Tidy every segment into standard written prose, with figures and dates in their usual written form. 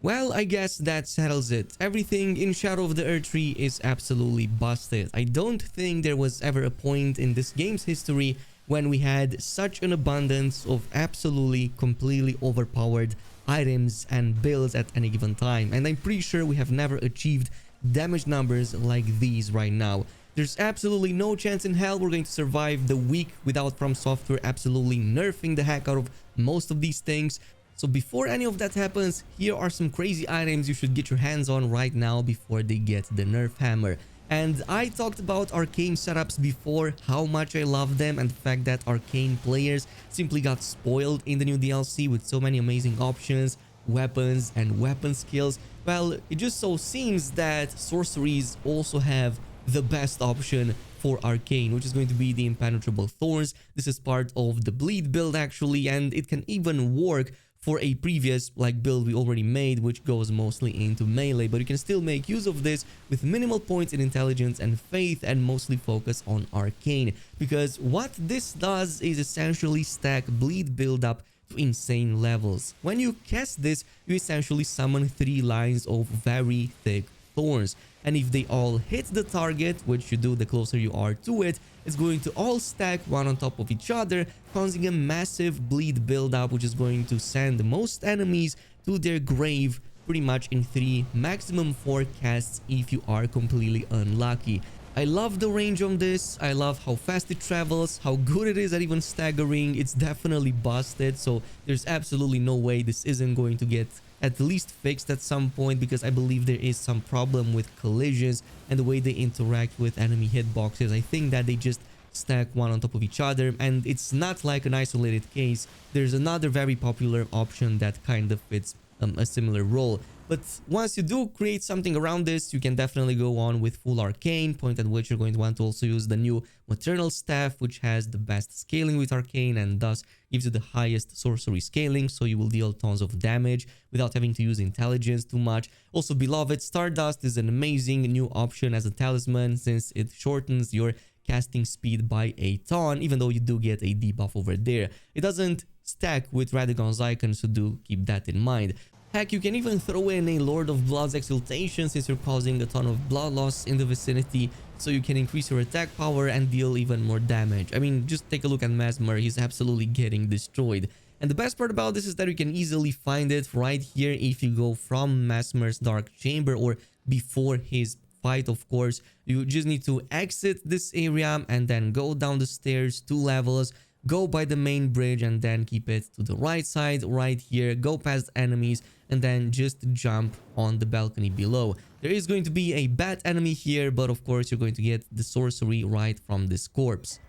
Well, I guess that settles it. Everything in Shadow of the Earth Tree is absolutely busted. I don't think there was ever a point in this game's history when we had such an abundance of absolutely completely overpowered items and builds at any given time. And I'm pretty sure we have never achieved damage numbers like these right now. There's absolutely no chance in hell we're going to survive the week without From Software absolutely nerfing the heck out of most of these things. So before any of that happens, here are some crazy items you should get your hands on right now before they get the nerf hammer. And I talked about arcane setups before, how much I love them, and the fact that arcane players simply got spoiled in the new DLC with so many amazing options, weapons and weapon skills. Well, it just so seems that sorceries also have the best option for arcane, which is going to be the impenetrable thorns. This is part of the bleed build actually, and it can even work for a previous build we already made, which goes mostly into melee, but you can still make use of this with minimal points in intelligence and faith and mostly focus on arcane, because what this does is essentially stack bleed build up to insane levels. When you cast this, you essentially summon 3 lines of very thick thorns, and if they all hit the target, which you do the closer you are to it, it's going to all stack one on top of each other, causing a massive bleed buildup, which is going to send most enemies to their grave pretty much in 3, maximum 4 casts if you are completely unlucky. I love the range on this. I love how fast it travels, how good it is at even staggering. It's definitely busted, so there's absolutely no way this isn't going to get at least fixed at some point, because I believe there is some problem with collisions and the way they interact with enemy hitboxes. I think that they just stack one on top of each other, and it's not like an isolated case. There's another very popular option that kind of fits a similar role. But once you do create something around this, you can definitely go on with full arcane, point at which you're going to want to also use the new maternal staff, which has the best scaling with arcane and thus gives you the highest sorcery scaling, so you will deal tons of damage without having to use intelligence too much. Also, beloved Stardust is an amazing new option as a talisman, since it shortens your casting speed by a ton, even though you do get a debuff over there. It doesn't stack with Radagon's icon, so do keep that in mind. Heck, you can even throw in a Lord of Blood's Exaltation, since you're causing a ton of blood loss in the vicinity, so you can increase your attack power and deal even more damage. I mean, just take a look at Mesmer, he's absolutely getting destroyed. And the best part about this is that you can easily find it right here if you go from Mesmer's Dark Chamber, or before his fight, of course. You just need to exit this area and then go down the stairs 2 levels, go by the main bridge and then keep it to the right side right here, go past enemies and then just jump on the balcony below. There is going to be a bat enemy here, but of course you're going to get the sorcery right from this corpse.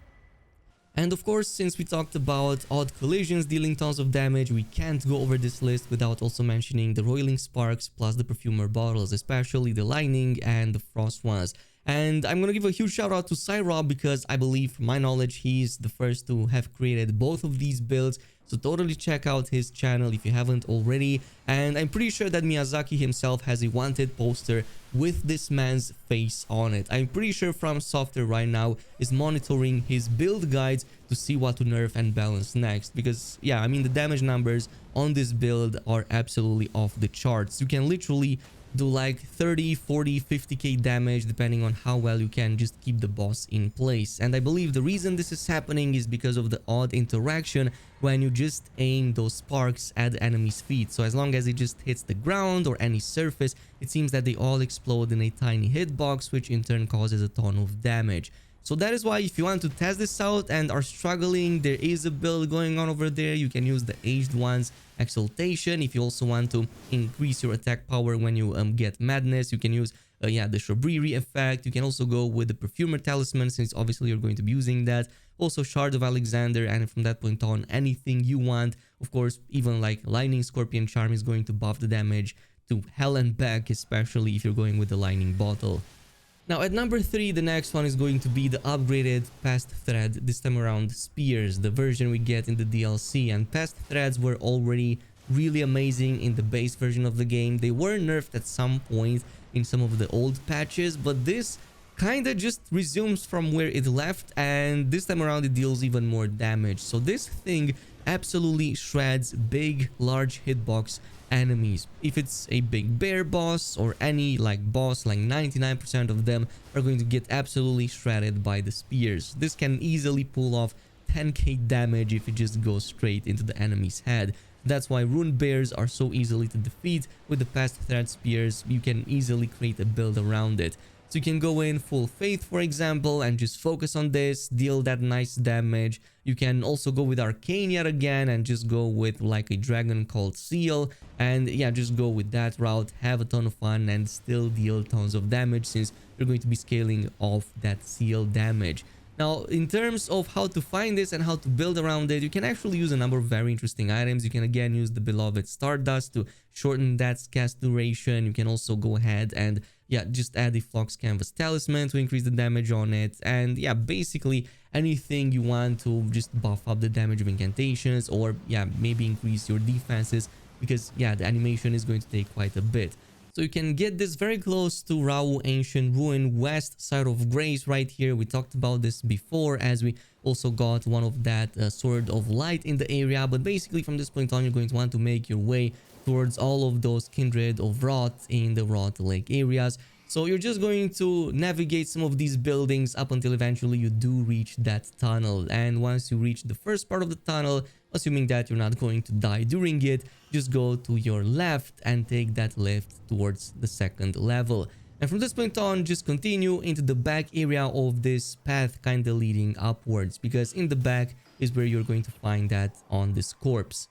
And of course, since we talked about odd collisions dealing tons of damage, we can't go over this list without also mentioning the Roiling Sparks plus the Perfumer bottles, especially the Lightning and the Frost ones. And I'm gonna give a huge shout out to Cyrob, because I believe, from my knowledge, he's the first to have created both of these builds. So totally check out his channel if you haven't already. And I'm pretty sure that Miyazaki himself has a wanted poster with this man's face on it. I'm pretty sure From Software right now is monitoring his build guides to see what to nerf and balance next. Because yeah, I mean, the damage numbers on this build are absolutely off the charts. You can literally do like 30, 40, 50k damage depending on how well you can just keep the boss in place. And I believe the reason this is happening is because of the odd interaction when you just aim those sparks at the enemy's feet. So as long as it just hits the ground or any surface, it seems that they all explode in a tiny hitbox, which in turn causes a ton of damage. So that is why, if you want to test this out and are struggling, there is a build going on over there. You can use the Aged One's Exaltation. If you also want to increase your attack power when you get Madness, you can use the Shabriri effect. You can also go with the Perfumer Talisman, since obviously you're going to be using that. Also Shard of Alexander, and from that point on, anything you want. Of course, even like Lightning Scorpion Charm is going to buff the damage to hell and back, especially if you're going with the Lightning Bottle. Now at number 3, the next one is going to be the upgraded Past Thread, this time around Spears, the version we get in the DLC. And Past Threads were already really amazing in the base version of the game. They were nerfed at some point in some of the old patches, but this kinda just resumes from where it left, and this time around it deals even more damage. So this thing absolutely shreds big, large hitbox enemies. If it's a big bear boss or any like boss, like 99% of them are going to get absolutely shredded by the spears. This can easily pull off 10k damage if it just goes straight into the enemy's head. That's why rune bears are so easily to defeat. With the past thread spears, you can easily create a build around it. So you can go in full faith, for example, and just focus on this, deal that nice damage. You can also go with arcane yet again and just go with like a dragon called seal, and yeah, just go with that route, have a ton of fun and still deal tons of damage since you're going to be scaling off that seal damage. Now, in terms of how to find this and how to build around it, you can actually use a number of very interesting items. You can again use the beloved Stardust to shorten that cast duration. You can also go ahead and yeah, just add the Flux Canvas Talisman to increase the damage on it. And yeah, basically anything you want to just buff up the damage of incantations, or yeah, maybe increase your defenses, because yeah, the animation is going to take quite a bit. So you can get this very close to Rau Ancient Ruin, west side of Grace right here. We talked about this before, as we also got one of that Sword of Light in the area. But basically from this point on, you're going to want to make your way towards all of those Kindred of Rot in the Rot Lake areas. So you're just going to navigate some of these buildings up until eventually you do reach that tunnel. And once you reach the first part of the tunnel, assuming that you're not going to die during it, just go to your left and take that lift towards the second level. And from this point on, just continue into the back area of this path, kind of leading upwards, because in the back is where you're going to find that on this corpse.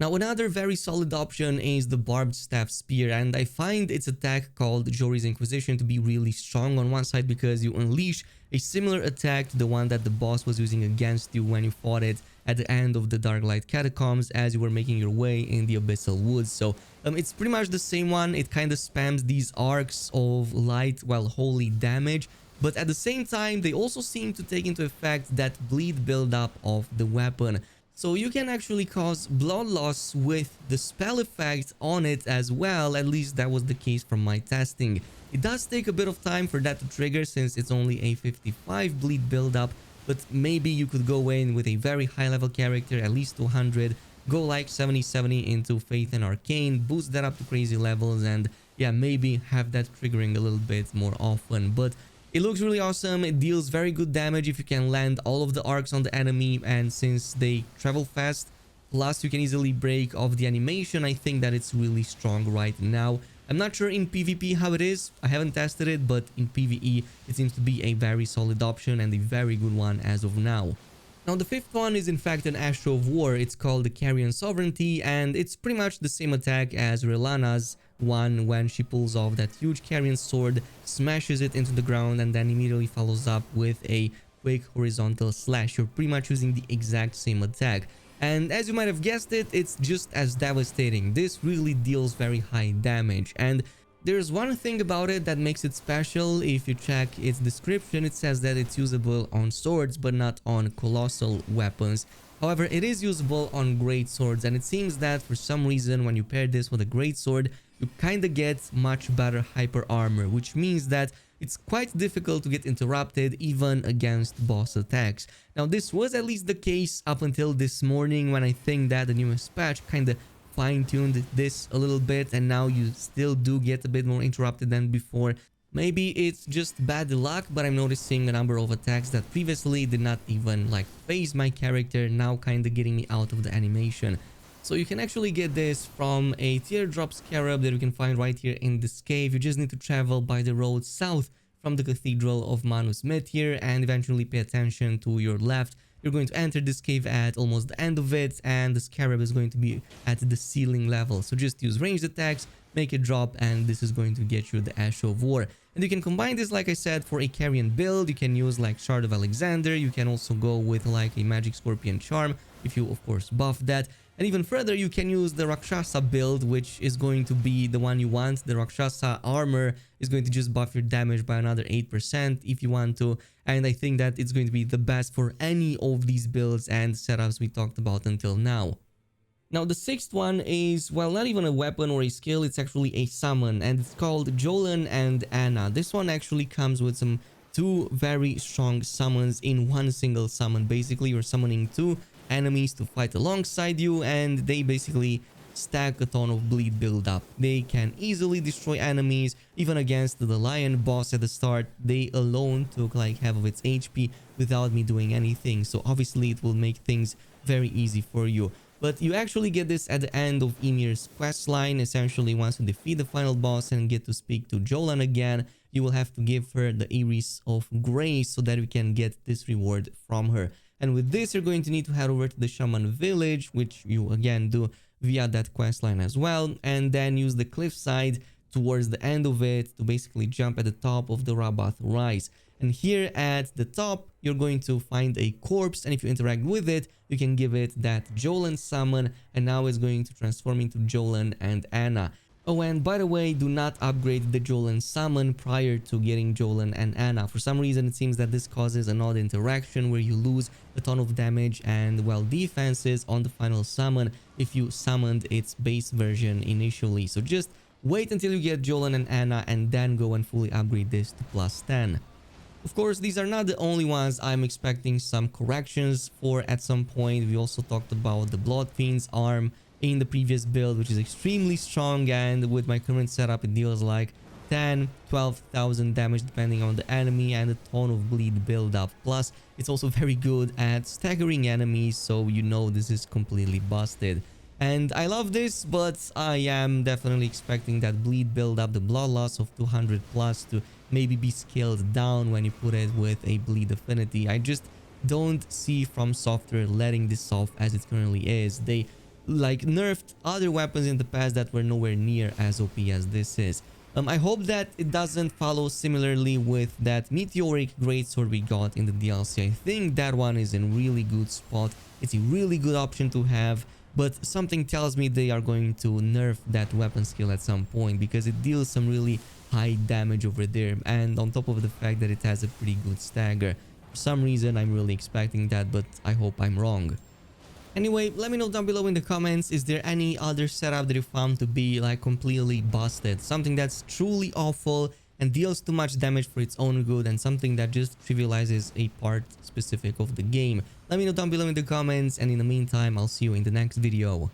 Now, another very solid option is the Barbed Staff Spear, and I find its attack called Jory's Inquisition to be really strong on one side, because you unleash a similar attack to the one that the boss was using against you when you fought it at the end of the Darklight Catacombs as you were making your way in the Abyssal Woods. So it's pretty much the same one. It kind of spams these arcs of light while holy damage, but at the same time they also seem to take into effect that bleed buildup of the weapon. So you can actually cause blood loss with the spell effect on it as well. At least that was the case from my testing. It does take a bit of time for that to trigger since it's only a 55 bleed buildup, but maybe you could go in with a very high level character, at least 200, go like 70-70 into Faith and Arcane, boost that up to crazy levels, and yeah, maybe have that triggering a little bit more often. But it looks really awesome. It deals very good damage if you can land all of the arcs on the enemy, and since they travel fast, plus you can easily break off the animation, I think that it's really strong right now. I'm not sure in PvP how it is, I haven't tested it, but in PvE it seems to be a very solid option and a very good one as of now. Now the fifth one is in fact an Astro of War. It's called the Carian Sovereignty, and it's pretty much the same attack as Relana's one when she pulls off that huge Carian sword, smashes it into the ground, and then immediately follows up with a quick horizontal slash. You're pretty much using the exact same attack. And as you might have guessed it, it's just as devastating. This really deals very high damage. And there's one thing about it that makes it special. If you check its description, it says that it's usable on swords but not on colossal weapons. However, it is usable on great swords, and it seems that for some reason when you pair this with a great sword, you kind of get much better hyper armor, which means that it's quite difficult to get interrupted even against boss attacks. Now this was at least the case up until this morning, when I think that the newest patch kind of fine-tuned this a little bit, and now you still do get a bit more interrupted than before. Maybe it's just bad luck, but I'm noticing a number of attacks that previously did not even like phase my character now kind of getting me out of the animation. So you can actually get this from a teardrop scarab that you can find right here in this cave. You just need to travel by the road south from the Cathedral of Manus Meteor and eventually pay attention to your left. You're going to enter this cave at almost the end of it, and the scarab is going to be at the ceiling level. So just use ranged attacks, make it drop, and this is going to get you the Ash of War. And you can combine this, like I said, for a Carian build. You can use like Shard of Alexander. You can also go with like a Magic Scorpion Charm if you of course buff that. And even further, you can use the Rakshasa build, which is going to be the one you want. The Rakshasa armor is going to just buff your damage by another 8% if you want to. And I think that it's going to be the best for any of these builds and setups we talked about until now. Now the sixth one is, well, not even a weapon or a skill, it's actually a summon, and it's called Jolan and Anna. This one actually comes with some two very strong summons in one single summon. Basically, you're summoning two enemies to fight alongside you, and they basically stack a ton of bleed build up. They can easily destroy enemies. Even against the lion boss at the start, they alone took like half of its HP without me doing anything. So obviously it will make things very easy for you. But you actually get this at the end of Ymir's questline. Essentially, once you defeat the final boss and get to speak to Jolan again, you will have to give her the Iris of Grace so that we can get this reward from her. And with this, you're going to need to head over to the Shaman village, which you again do via that questline as well, and then use the cliffside towards the end of it to basically jump at the top of the Rabath Rise. And here at the top, you're going to find a corpse, and if you interact with it, you can give it that Jolan summon, and now it's going to transform into Jolan and Anna. Oh, and by the way, do not upgrade the Jolan summon prior to getting Jolan and Anna. For some reason, it seems that this causes an odd interaction where you lose a ton of damage and, well, defenses on the final summon if you summoned its base version initially. So just wait until you get Jolan and Anna and then go and fully upgrade this to +10. Of course, these are not the only ones. I'm expecting some corrections for at some point. We also talked about the Blood Fiend's arm in the previous build, which is extremely strong, and with my current setup it deals like 10-12,000 damage depending on the enemy and a ton of bleed build-up. Plus, it's also very good at staggering enemies, so you know this is completely busted. And I love this, but I am definitely expecting that bleed build-up, the blood loss of 200 plus, to maybe be scaled down when you put it with a bleed affinity. I just don't see From Software letting this off as it currently is. They like nerfed other weapons in the past that were nowhere near as OP as this is. I hope that it doesn't follow similarly with that meteoric greatsword we got in the DLC. I think that one is in really good spot. It's a really good option to have, but something tells me they are going to nerf that weapon skill at some point because it deals some really high damage over there, and on top of the fact that it has a pretty good stagger. For some reason, I'm really expecting that, but I hope I'm wrong. Anyway, let me know down below in the comments, is there any other setup that you found to be like completely busted? Something that's truly awful and deals too much damage for its own good, and something that just trivializes a part specific of the game. Let me know down below in the comments, and in the meantime, I'll see you in the next video.